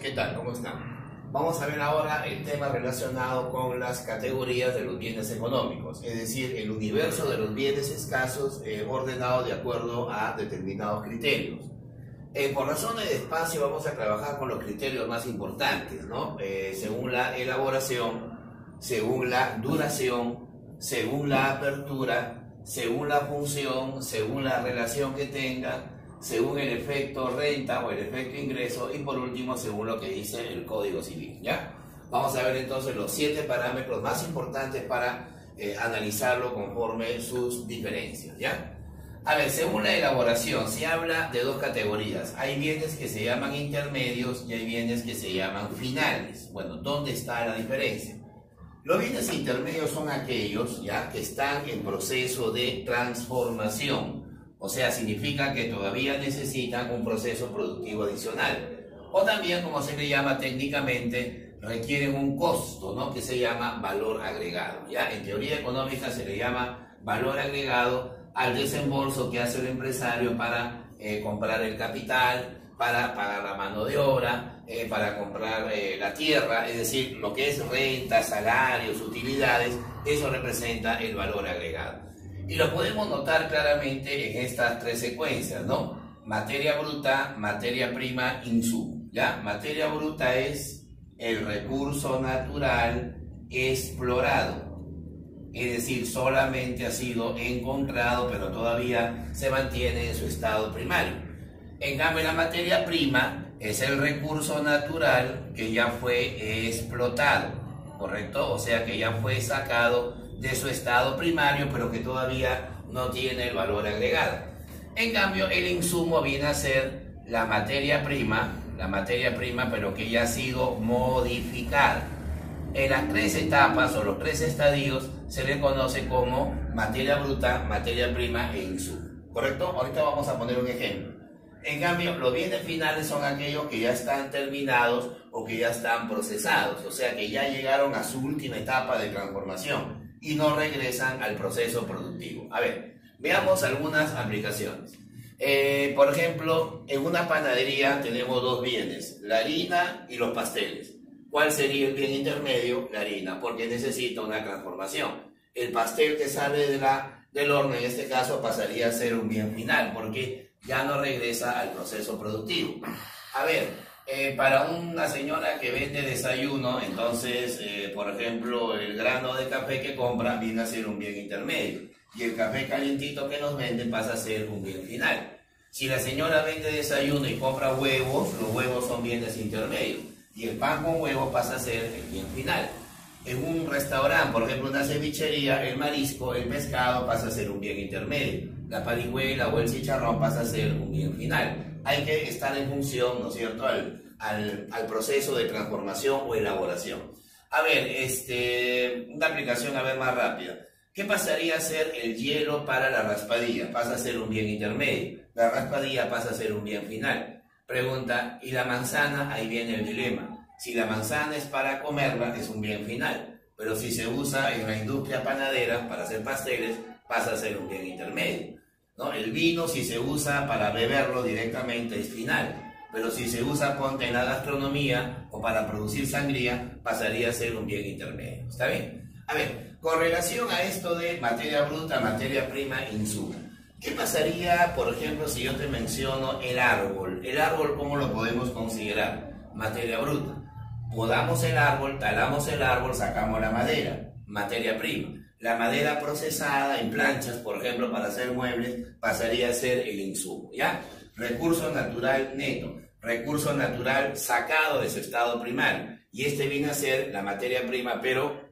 ¿qué tal? ¿Cómo están? Vamos a ver ahora el tema relacionado con las categorías de los bienes económicos, es decir, el universo de los bienes escasos ordenado de acuerdo a determinados criterios. Por razones de espacio vamos a trabajar con los criterios más importantes, ¿no? Según la elaboración, según la duración, según la apertura, según la función, según la relación que tenga, según el efecto renta o el efecto ingreso y por último según lo que dice el Código Civil, ¿ya? Vamos a ver entonces los 7 parámetros más importantes para analizarlo conforme sus diferencias, ¿ya? A ver, según la elaboración se habla de dos categorías. Hay bienes que se llaman intermedios y hay bienes que se llaman finales. Bueno, ¿dónde está la diferencia? Los bienes intermedios son aquellos, ¿ya?, que están en proceso de transformación. O sea, significa que todavía necesitan un proceso productivo adicional. O también, como se le llama técnicamente, requieren un costo, ¿no?, que se llama valor agregado, ¿ya? En teoría económica se le llama valor agregado al desembolso que hace el empresario para comprar el capital, para pagar la mano de obra, para comprar la tierra, es decir, lo que es renta, salarios, utilidades, eso representa el valor agregado. Y lo podemos notar claramente en estas 3 secuencias, ¿no? Materia bruta, materia prima, insumo, ¿ya? Materia bruta es el recurso natural explorado, es decir, solamente ha sido encontrado, pero todavía se mantiene en su estado primario. En cambio, la materia prima es el recurso natural que ya fue explotado, ¿correcto? O sea, que ya fue sacado de su estado primario, pero que todavía no tiene el valor agregado. En cambio, el insumo viene a ser la materia prima, pero que ya ha sido modificada. En las 3 etapas o los 3 estadios se le conoce como materia bruta, materia prima e insumo, ¿correcto? Ahorita vamos a poner un ejemplo. En cambio, los bienes finales son aquellos que ya están terminados o que ya están procesados, o sea que ya llegaron a su última etapa de transformación y no regresan al proceso productivo. A ver, veamos algunas aplicaciones. Por ejemplo, en una panadería tenemos 2 bienes, la harina y los pasteles. ¿Cuál sería el bien intermedio? La harina, porque necesita una transformación. El pastel que sale del horno, en este caso, pasaría a ser un bien final, porque ya no regresa al proceso productivo. A ver, para una señora que vende desayuno, entonces, por ejemplo, el grano de café que compra viene a ser un bien intermedio y el café calientito que nos vende pasa a ser un bien final. Si la señora vende desayuno y compra huevos, los huevos son bienes intermedios y el pan con huevo pasa a ser el bien final. En un restaurante, por ejemplo, una cevichería, el marisco, el pescado pasa a ser un bien intermedio. La parihuela o el chicharrón pasa a ser un bien final. Hay que estar en función, ¿no es cierto?, al proceso de transformación o elaboración. A ver, una aplicación a ver más rápida. ¿Qué pasaría a ser el hielo para la raspadilla? Pasa a ser un bien intermedio. La raspadilla pasa a ser un bien final. Pregunta, ¿y la manzana? Ahí viene el dilema. Si la manzana es para comerla, es un bien final. Pero si se usa en la industria panadera para hacer pasteles, pasa a ser un bien intermedio, ¿no? El vino, si se usa para beberlo directamente, es final. Pero si se usa, ponte, en la gastronomía o para producir sangría, pasaría a ser un bien intermedio. ¿Está bien? A ver, con relación a esto de materia bruta, materia prima, insumo. ¿Qué pasaría, por ejemplo, si yo te menciono el árbol? El árbol, ¿cómo lo podemos considerar? Materia bruta. Podamos el árbol, talamos el árbol, sacamos la madera, materia prima. La madera procesada en planchas, por ejemplo, para hacer muebles, pasaría a ser el insumo, ¿ya? Recurso natural neto, recurso natural sacado de su estado primario. Y este viene a ser la materia prima, pero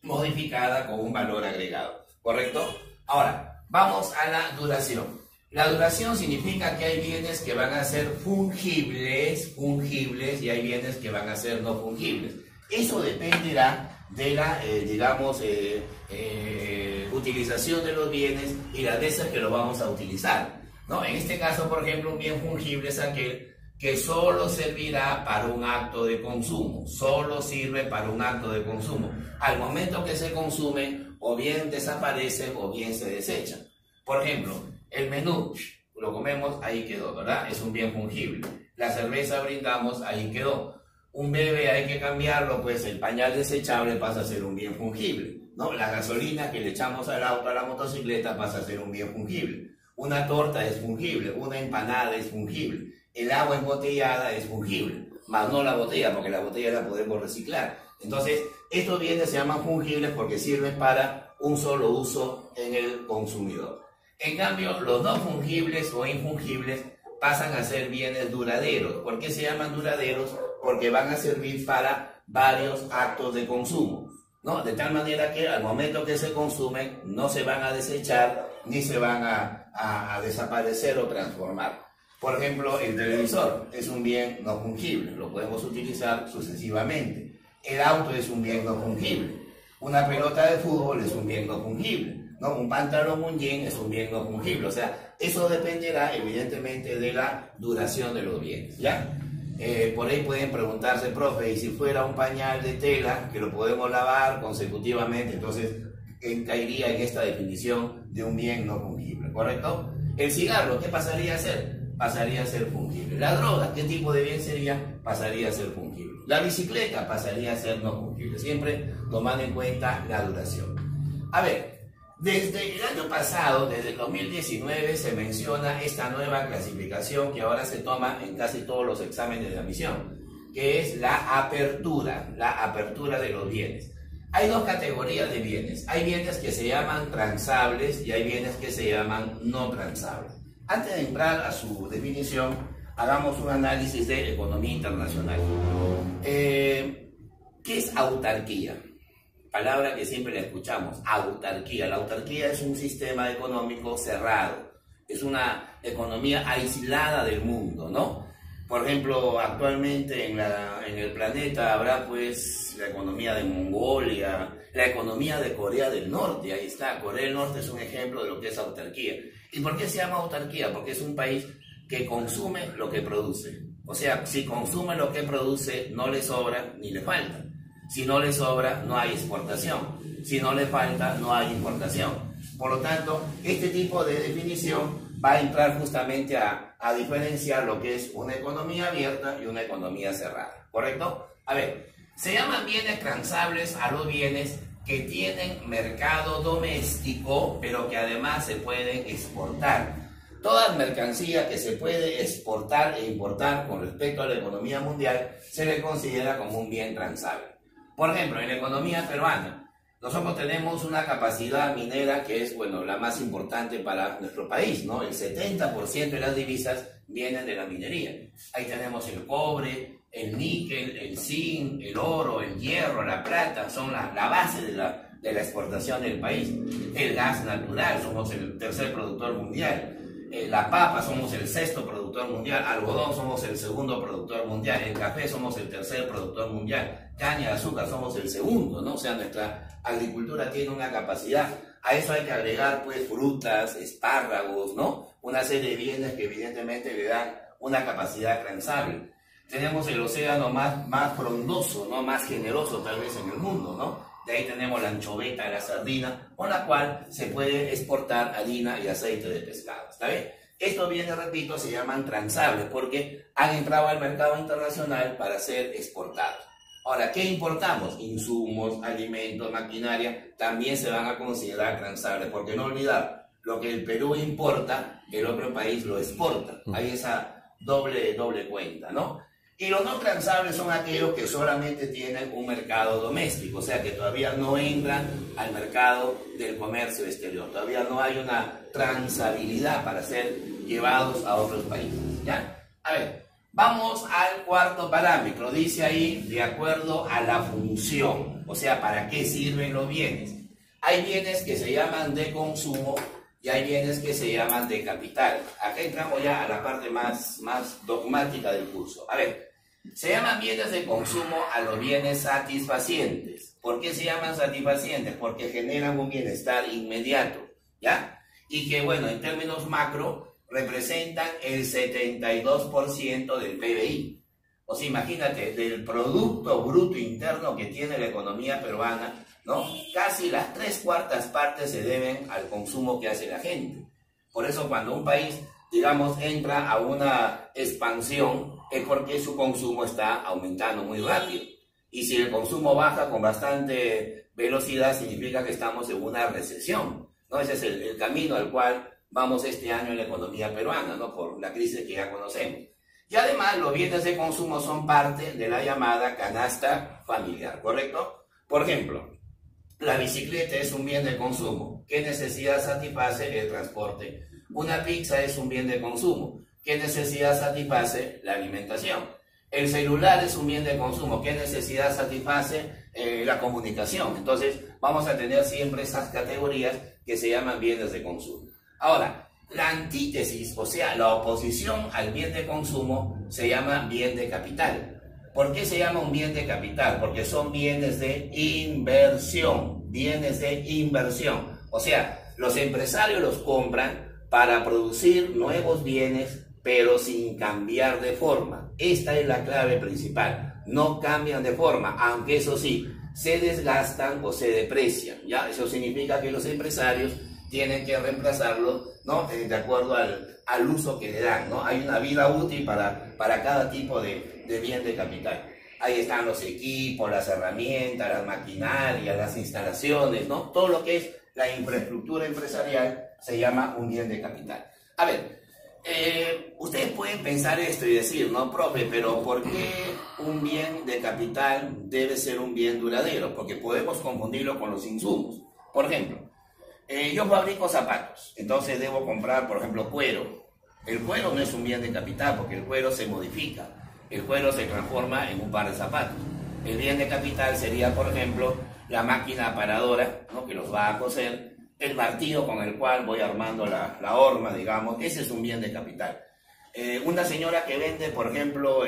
modificada con un valor agregado, ¿correcto? Ahora, vamos a la duración. La duración significa que hay bienes que van a ser fungibles, y hay bienes que van a ser no fungibles. Eso dependerá de la, utilización de los bienes y las veces que lo vamos a utilizar, ¿no? En este caso, por ejemplo, un bien fungible es aquel que solo servirá para un acto de consumo, solo sirve para un acto de consumo. Al momento que se consume, o bien desaparecen o bien se desechan. Por ejemplo, el menú, lo comemos, ahí quedó, ¿verdad? Es un bien fungible. La cerveza brindamos, ahí quedó. un bebé hay que cambiarlo, pues el pañal desechable pasa a ser un bien fungible, ¿no? La gasolina que le echamos al auto, a la motocicleta, pasa a ser un bien fungible. Una torta es fungible, una empanada es fungible, el agua embotellada es fungible, más no la botella, porque la botella la podemos reciclar. Entonces, estos bienes se llaman fungibles porque sirven para un solo uso en el consumidor. En cambio, los no fungibles o infungibles pasan a ser bienes duraderos. ¿Por qué se llaman duraderos? Porque van a servir para varios actos de consumo, ¿no? De tal manera que al momento que se consumen no se van a desechar ni se van a desaparecer o transformar. Por ejemplo, el televisor es un bien no fungible, lo podemos utilizar sucesivamente. El auto es un bien no fungible. Una pelota de fútbol es un bien no fungible, ¿no? Un pantalón, un jean es un bien no fungible. O sea, eso dependerá evidentemente de la duración de los bienes, ¿ya? Por ahí pueden preguntarse, profe, y si fuera un pañal de tela que lo podemos lavar consecutivamente, entonces caería en esta definición de un bien no fungible, ¿correcto? El cigarro, ¿qué pasaría a ser? Pasaría a ser fungible. La droga, ¿qué tipo de bien sería? Pasaría a ser fungible. La bicicleta pasaría a ser no fungible, siempre tomando en cuenta la duración. A ver, desde el año pasado, desde el 2019, se menciona esta nueva clasificación que ahora se toma en casi todos los exámenes de admisión, que es la apertura de los bienes. Hay dos categorías de bienes. Hay bienes que se llaman transables y hay bienes que se llaman no transables. Antes de entrar a su definición, hagamos un análisis de economía internacional. ¿Qué es autarquía? Palabra que siempre la escuchamos, autarquía. La autarquía es un sistema económico cerrado, es una economía aislada del mundo, ¿no? Por ejemplo, actualmente en el planeta habrá pues la economía de Mongolia, la economía de Corea del Norte, ahí está, Corea del Norte es un ejemplo de lo que es autarquía. ¿Y por qué se llama autarquía? Porque es un país que consume lo que produce. O sea, si consume lo que produce, no le sobra ni le falta. Si no le sobra, no hay exportación. Si no le falta, no hay importación. Por lo tanto, este tipo de definición va a entrar justamente a diferenciar lo que es una economía abierta y una economía cerrada. ¿Correcto? A ver, se llaman bienes transables a los bienes que tienen mercado doméstico, pero que además se pueden exportar. Toda mercancía que se puede exportar e importar con respecto a la economía mundial se le considera como un bien transable. Por ejemplo, en la economía peruana, nosotros tenemos una capacidad minera que es, bueno, la más importante para nuestro país, ¿no? El 70% de las divisas vienen de la minería. Ahí tenemos el cobre, el níquel, el zinc, el oro, el hierro, la plata, son la base de la exportación del país. El gas natural, somos el tercer productor mundial. La papa, somos el sexto productor mundial. Algodón, somos el segundo productor mundial. El café, somos el tercer productor mundial. Caña de azúcar, somos el segundo, ¿no? O sea, nuestra agricultura tiene una capacidad. A eso hay que agregar, pues, frutas, espárragos, ¿no? Una serie de bienes que evidentemente le dan una capacidad transable. Tenemos el océano más frondoso, ¿no? Más generoso tal vez en el mundo, ¿no? De ahí tenemos la anchoveta, la sardina, con la cual se puede exportar harina y aceite de pescado, ¿está bien? Estos bienes, repito, se llaman transables porque han entrado al mercado internacional para ser exportados. Ahora, ¿qué importamos? Insumos, alimentos, maquinaria, también se van a considerar transables, porque no olvidar, lo que el Perú importa, el otro país lo exporta. Hay esa doble cuenta, ¿no? Y los no transables son aquellos que solamente tienen un mercado doméstico, o sea que todavía no entran al mercado del comercio exterior, todavía no hay una transabilidad para ser llevados a otros países, ¿ya? A ver, vamos al cuarto parámetro, dice ahí, de acuerdo a la función, o sea, ¿para qué sirven los bienes? Hay bienes que se llaman de consumo y hay bienes que se llaman de capital. Acá entramos ya a la parte más dogmática del curso. A ver, se llaman bienes de consumo a los bienes satisfacientes. ¿Por qué se llaman satisfacientes? Porque generan un bienestar inmediato, ¿ya? Y que, bueno, en términos macro, representan el 72% del PBI. O sea, imagínate, del Producto Bruto Interno que tiene la economía peruana, ¿no? Casi las 3/4 partes se deben al consumo que hace la gente. Por eso cuando un país digamos, entra a una expansión, es porque su consumo está aumentando muy rápido. Y si el consumo baja con bastante velocidad, significa que estamos en una recesión, ¿no? Ese es el camino al cual vamos este año en la economía peruana, ¿no? Por la crisis que ya conocemos. Y además, los bienes de consumo son parte de la llamada canasta familiar, ¿correcto? Por ejemplo, la bicicleta es un bien de consumo. ¿Qué necesidad satisface? El transporte. Una pizza es un bien de consumo. ¿Qué necesidad satisface? La alimentación. El celular es un bien de consumo. ¿Qué necesidad satisface? La comunicación. Entonces, vamos a tener siempre esas categorías que se llaman bienes de consumo. Ahora, la antítesis, o sea, la oposición al bien de consumo, se llama bien de capital. ¿Por qué se llama un bien de capital? Porque son bienes de inversión. Bienes de inversión. O sea, los empresarios los compran para producir nuevos bienes, pero sin cambiar de forma. Esta es la clave principal. No cambian de forma, aunque eso sí, se desgastan o se deprecian, ¿ya? Eso significa que los empresarios tienen que reemplazarlo, ¿no? De acuerdo al uso que le dan, ¿no? Hay una vida útil para cada tipo de bien de capital. Ahí están los equipos, las herramientas, las maquinarias, las instalaciones, ¿no? Todo lo que es la infraestructura empresarial se llama un bien de capital. A ver, ustedes pueden pensar esto y decir, no, profe, pero ¿por qué un bien de capital debe ser un bien duradero? Porque podemos confundirlo con los insumos. Por ejemplo, yo fabrico zapatos, entonces debo comprar, por ejemplo, cuero. El cuero no es un bien de capital porque el cuero se modifica, el cuero se transforma en un par de zapatos. El bien de capital sería, por ejemplo, la máquina aparadora, ¿no? Que los va a coser, el martillo con el cual voy armando la horma, digamos, ese es un bien de capital. Una señora que vende, por ejemplo,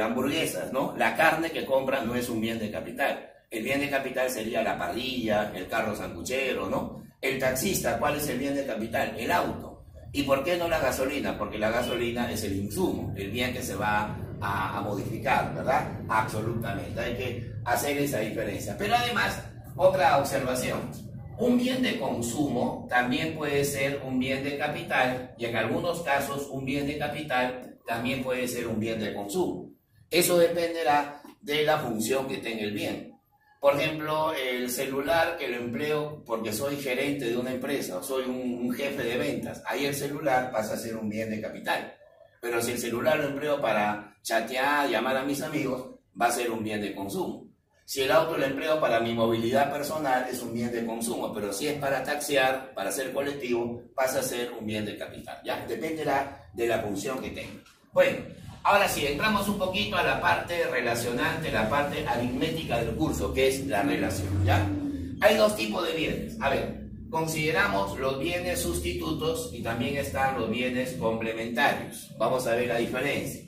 hamburguesas, ¿no? La carne que compra no es un bien de capital. El bien de capital sería la parrilla, el carro sanguchero, ¿no? El taxista, ¿cuál es el bien de capital? El auto. ¿Y por qué no la gasolina? Porque la gasolina es el insumo, el bien que se va a modificar, ¿verdad? Absolutamente, hay que hacer esa diferencia. Pero además, otra observación, un bien de consumo también puede ser un bien de capital y en algunos casos un bien de capital también puede ser un bien de consumo. Eso dependerá de la función que tenga el bien. Por ejemplo, el celular que lo empleo porque soy gerente de una empresa o soy un jefe de ventas, ahí el celular pasa a ser un bien de capital. Pero si el celular lo empleo para chatear, llamar a mis amigos, va a ser un bien de consumo. Si el auto lo empleo para mi movilidad personal, es un bien de consumo, pero si es para taxiar, para hacer colectivo, pasa a ser un bien de capital. Ya dependerá de la función que tenga. Bueno, ahora sí, entramos un poquito a la parte relacionante, la parte aritmética del curso, que es la relación, ¿ya? Hay dos tipos de bienes. A ver, consideramos los bienes sustitutos y también están los bienes complementarios. Vamos a ver la diferencia.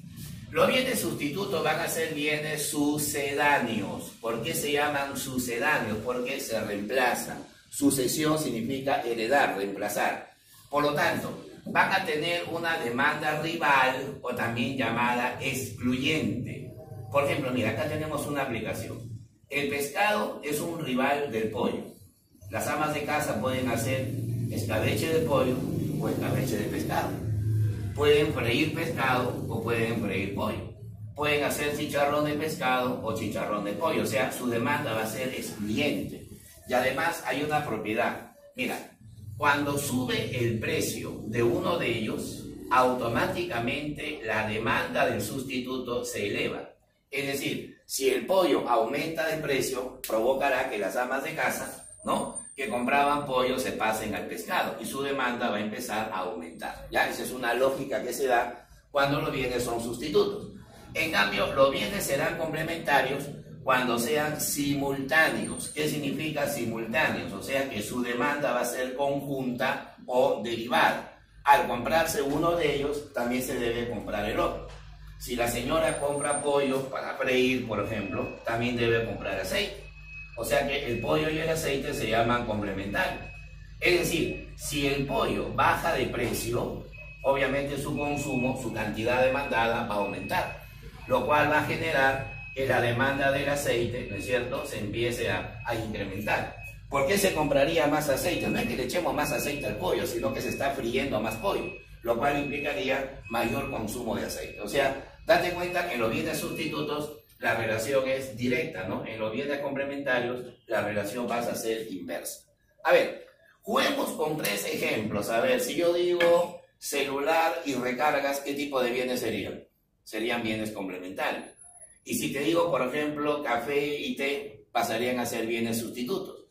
Los bienes sustitutos van a ser bienes sucedáneos. ¿Por qué se llaman sucedáneos? Porque se reemplazan. Sucesión significa heredar, reemplazar. Por lo tanto, van a tener una demanda rival o también llamada excluyente. Por ejemplo, mira, acá tenemos una aplicación. El pescado es un rival del pollo. Las amas de casa pueden hacer escabeche de pollo o escabeche de pescado. Pueden freír pescado o pueden freír pollo. Pueden hacer chicharrón de pescado o chicharrón de pollo. O sea, su demanda va a ser excluyente. Y además hay una propiedad. Mira, cuando sube el precio de uno de ellos, automáticamente la demanda del sustituto se eleva. Es decir, si el pollo aumenta de precio, provocará que las amas de casa, ¿no?, que compraban pollo se pasen al pescado y su demanda va a empezar a aumentar. Ya, esa es una lógica que se da cuando los bienes son sustitutos. En cambio, los bienes serán complementarios cuando sean simultáneos. ¿Qué significa simultáneos? O sea que su demanda va a ser conjunta o derivada. Al comprarse uno de ellos, también se debe comprar el otro. Si la señora compra pollo para freír, por ejemplo, también debe comprar aceite. O sea que el pollo y el aceite se llaman complementarios. Es decir, si el pollo baja de precio, obviamente su consumo, su cantidad demandada va a aumentar, lo cual va a generar que la demanda del aceite, ¿no es cierto?, se empiece a incrementar. ¿Por qué se compraría más aceite? No es que le echemos más aceite al pollo, sino que se está friendo más pollo, lo cual implicaría mayor consumo de aceite. O sea, date cuenta que en los bienes sustitutos la relación es directa, ¿no? En los bienes complementarios la relación pasa a ser inversa. A ver, juguemos con 3 ejemplos. A ver, si yo digo celular y recargas, ¿qué tipo de bienes serían? Serían bienes complementarios. Y si te digo, por ejemplo, café y té, pasarían a ser bienes sustitutos.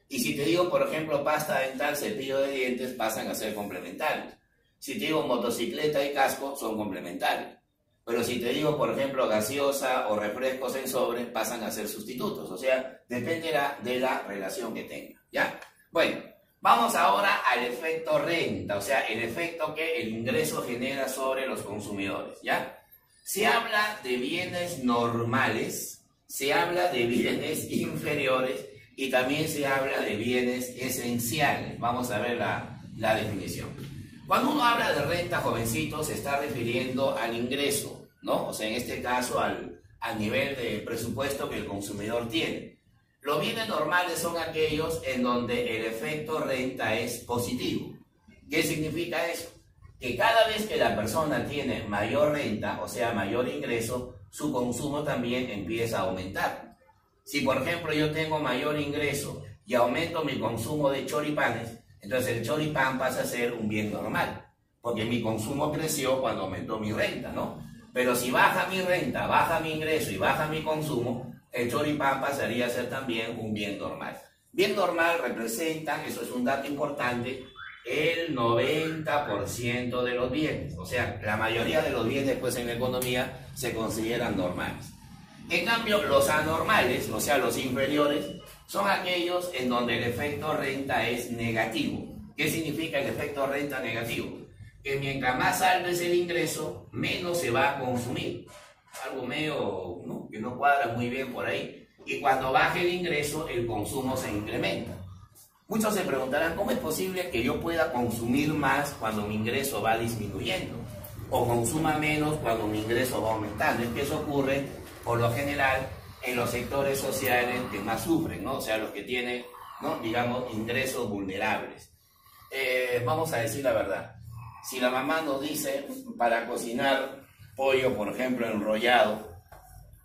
Y si te digo, por ejemplo, pasta dental, cepillo de dientes, pasan a ser complementarios. Si te digo motocicleta y casco, son complementarios. Pero si te digo, por ejemplo, gaseosa o refrescos en sobre, pasan a ser sustitutos. O sea, dependerá de la relación que tenga, ¿ya? Bueno, vamos ahora al efecto renta, o sea, el efecto que el ingreso genera sobre los consumidores, ¿ya? Se habla de bienes normales, se habla de bienes inferiores y también se habla de bienes esenciales. Vamos a ver la definición. Cuando uno habla de renta, jovencitos, se está refiriendo al ingreso, ¿no? O sea, en este caso al nivel de presupuesto que el consumidor tiene. Los bienes normales son aquellos en donde el efecto renta es positivo. ¿Qué significa eso? Que cada vez que la persona tiene mayor renta, o sea, mayor ingreso, su consumo también empieza a aumentar. Si, por ejemplo, yo tengo mayor ingreso y aumento mi consumo de choripanes, entonces el choripán pasa a ser un bien normal, porque mi consumo creció cuando aumentó mi renta, ¿no? Pero si baja mi renta, baja mi ingreso y baja mi consumo, el choripán pasaría a ser también un bien normal. Bien normal representa, eso es un dato importante, el 90% de los bienes. O sea, la mayoría de los bienes pues en la economía se consideran normales. En cambio, los anormales, o sea, los inferiores, son aquellos en donde el efecto renta es negativo. ¿Qué significa el efecto renta negativo? Que mientras más alto es el ingreso, menos se va a consumir. Algo medio, ¿no?, que no cuadra muy bien por ahí. Y cuando baje el ingreso, el consumo se incrementa. Muchos se preguntarán, ¿cómo es posible que yo pueda consumir más cuando mi ingreso va disminuyendo? O consuma menos cuando mi ingreso va aumentando. Es que eso ocurre, por lo general, en los sectores sociales que más sufren, ¿no? O sea, los que tienen, ¿no?, digamos, ingresos vulnerables. Vamos a decir la verdad. Si la mamá nos dice para cocinar pollo, por ejemplo, enrollado,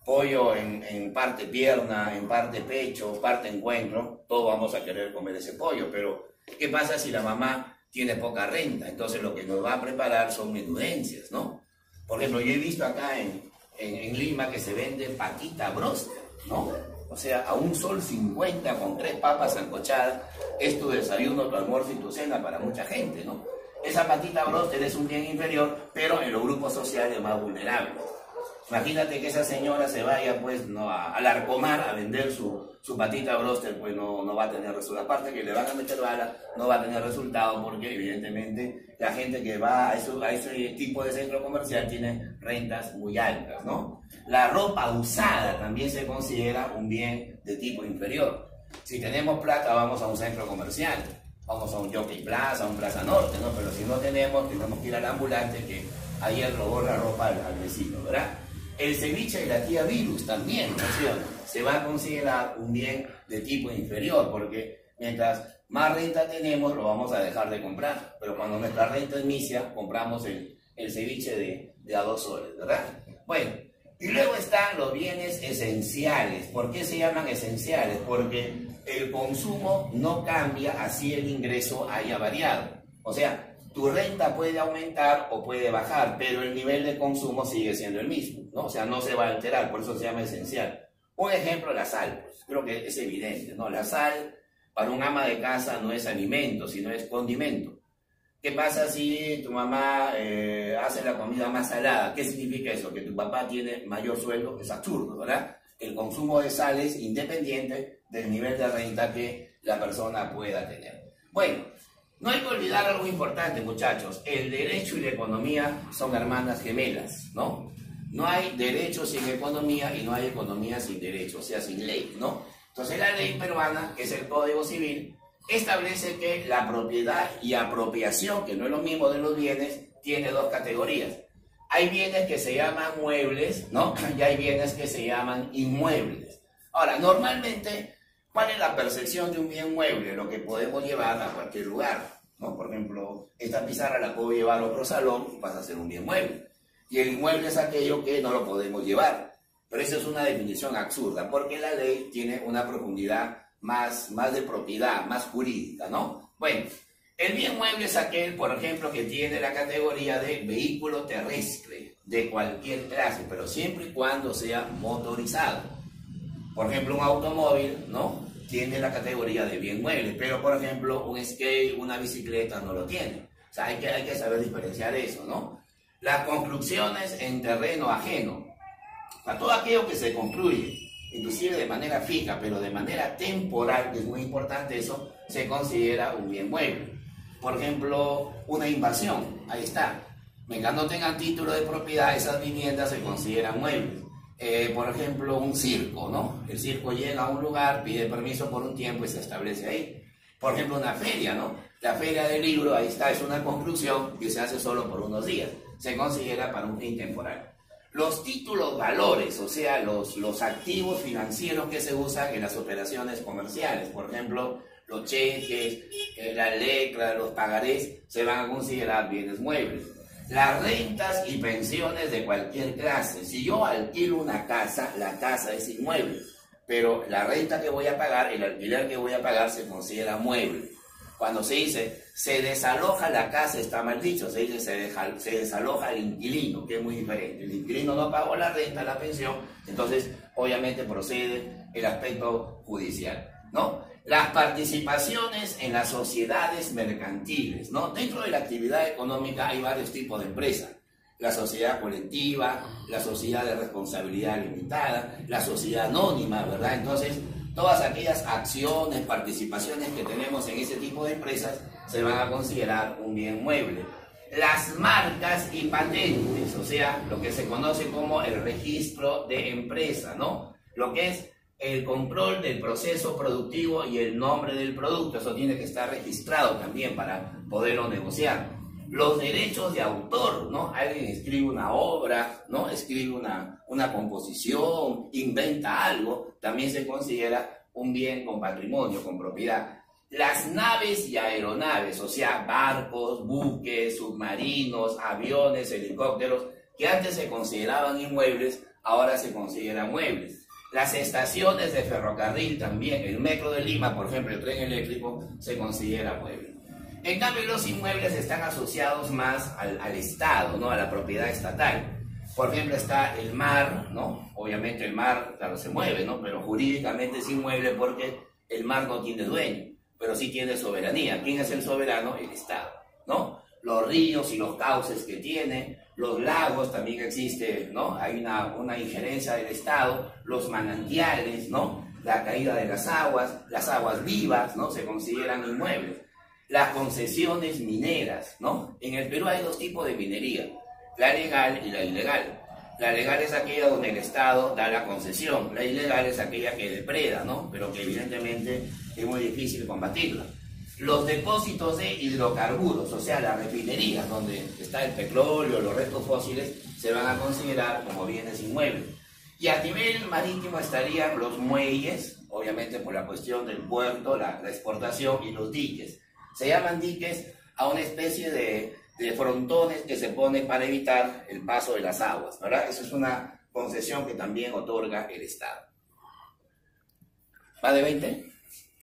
pollo en parte pierna, en parte pecho, parte encuentro, todos vamos a querer comer ese pollo, pero ¿qué pasa si la mamá tiene poca renta? Entonces lo que nos va a preparar son menudencias, ¿no? Por ejemplo, yo he visto acá en Lima que se vende patita broster, ¿no? O sea, a $1.50 con 3 papas sancochadas, es tu desayuno, tu almuerzo y tu cena para mucha gente, ¿no? Esa patita broster es un bien inferior, pero en los grupos sociales más vulnerables. Imagínate que esa señora se vaya pues no al Arcomar a vender su patita broster, pues no va a tener resultado. Aparte que le van a meter bala, no va a tener resultado porque evidentemente la gente que va a ese tipo de centro comercial tiene rentas muy altas, ¿no? La ropa usada también se considera un bien de tipo inferior. Si tenemos plata vamos a un centro comercial, vamos a un Jockey Plaza, a un Plaza Norte, ¿no? Pero si no tenemos que ir al ambulante que ayer robó la ropa al vecino, ¿verdad? El ceviche de la tía Virus también, ¿no? Se va a considerar un bien de tipo inferior, porque mientras más renta tenemos, lo vamos a dejar de comprar. Pero cuando nuestra renta es misia, compramos el ceviche de a 2 soles, ¿verdad? Bueno, y luego están los bienes esenciales. ¿Por qué se llaman esenciales? Porque el consumo no cambia así el ingreso haya variado. O sea, tu renta puede aumentar o puede bajar, pero el nivel de consumo sigue siendo el mismo, ¿no? O sea, no se va a alterar, por eso se llama esencial. Un ejemplo, la sal, pues, creo que es evidente, ¿no? La sal para un ama de casa no es alimento, sino es condimento. ¿Qué pasa si tu mamá hace la comida más salada? ¿Qué significa eso? Que tu papá tiene mayor sueldo. Es absurdo, ¿verdad? El consumo de sal es independiente del nivel de renta que la persona pueda tener. Bueno, no hay que olvidar algo importante, muchachos. El derecho y la economía son hermanas gemelas, ¿no? No hay derecho sin economía y no hay economía sin derecho, o sea, sin ley, ¿no? Entonces la ley peruana, que es el Código Civil, establece que la propiedad y apropiación, que no es lo mismo de los bienes, tiene 2 categorías. Hay bienes que se llaman muebles, ¿no? Y hay bienes que se llaman inmuebles. Ahora, normalmente, ¿cuál es la percepción de un bien mueble? Lo que podemos llevar a cualquier lugar. ¿no? Por ejemplo, esta pizarra la puedo llevar a otro salón y pasa a ser un bien mueble. Y el inmueble es aquello que no lo podemos llevar. Pero esa es una definición absurda, porque la ley tiene una profundidad más de propiedad, más jurídica, ¿no? Bueno, el bien mueble es aquel, por ejemplo, que tiene la categoría de vehículo terrestre, de cualquier clase, pero siempre y cuando sea motorizado. Por ejemplo, un automóvil, ¿no?, tiene la categoría de bien mueble, pero por ejemplo, un skate, una bicicleta no lo tiene. O sea, hay que saber diferenciar eso, ¿no? Las construcciones en terreno ajeno, o sea, todo aquello que se construye, inclusive de manera fija, pero de manera temporal, que es muy importante eso, se considera un bien mueble. Por ejemplo, una invasión, ahí está. Mientras no tengan título de propiedad, esas viviendas se consideran muebles. Por ejemplo, un circo, ¿no? El circo llega a un lugar, pide permiso por un tiempo y se establece ahí. Por ejemplo, una feria, ¿no? La feria del libro, ahí está, es una construcción que se hace solo por unos días. Se considera para un fin temporal. Los títulos valores, o sea, los activos financieros que se usan en las operaciones comerciales, por ejemplo, los cheques, las letras, los pagarés, se van a considerar bienes muebles. Las rentas y pensiones de cualquier clase. Si yo alquilo una casa, la casa es inmueble, pero la renta que voy a pagar, el alquiler que voy a pagar, se considera mueble. Cuando se dice se desaloja la casa, está mal dicho, se dice se desaloja el inquilino, que es muy diferente. El inquilino no pagó la renta, la pensión, entonces obviamente procede el aspecto judicial, ¿no? Las participaciones en las sociedades mercantiles, ¿no? Dentro de la actividad económica hay varios tipos de empresas. La sociedad colectiva, la sociedad de responsabilidad limitada, la sociedad anónima, ¿verdad? Entonces, todas aquellas acciones, participaciones que tenemos en ese tipo de empresas se van a considerar un bien mueble. Las marcas y patentes, o sea, lo que se conoce como el registro de empresa, ¿no? Lo que es el control del proceso productivo y el nombre del producto, eso tiene que estar registrado también para poderlo negociar. Los derechos de autor, ¿no? Alguien escribe una obra, ¿no? Escribe una composición, inventa algo, también se considera un bien con patrimonio, con propiedad. Las naves y aeronaves, o sea, barcos, buques, submarinos, aviones, helicópteros, que antes se consideraban inmuebles, ahora se consideran muebles. Las estaciones de ferrocarril también, el metro de Lima, por ejemplo, el tren eléctrico, se considera mueble. En cambio, los inmuebles están asociados más al Estado, ¿no? A la propiedad estatal. Por ejemplo, está el mar, ¿no? Obviamente el mar, claro, se mueve, ¿no? Pero jurídicamente es inmueble porque el mar no tiene dueño, pero sí tiene soberanía. ¿Quién es el soberano? El Estado, ¿no? Los ríos y los cauces que tiene, los lagos también existe, ¿no? Hay una injerencia del Estado, los manantiales, ¿no? La caída de las aguas vivas, ¿no? Se consideran inmuebles. Las concesiones mineras, ¿no? En el Perú hay dos tipos de minería, la legal y la ilegal. La legal es aquella donde el Estado da la concesión, la ilegal es aquella que depreda, ¿no? Pero que evidentemente es muy difícil combatirla. Los depósitos de hidrocarburos, o sea, las refinerías donde está el petróleo, los restos fósiles, se van a considerar como bienes inmuebles. Y a nivel marítimo estarían los muelles, obviamente por la cuestión del puerto, la exportación, y los diques. Se llaman diques a una especie de frontones que se ponen para evitar el paso de las aguas, ¿verdad? Eso es una concesión que también otorga el Estado. ¿Va de 20?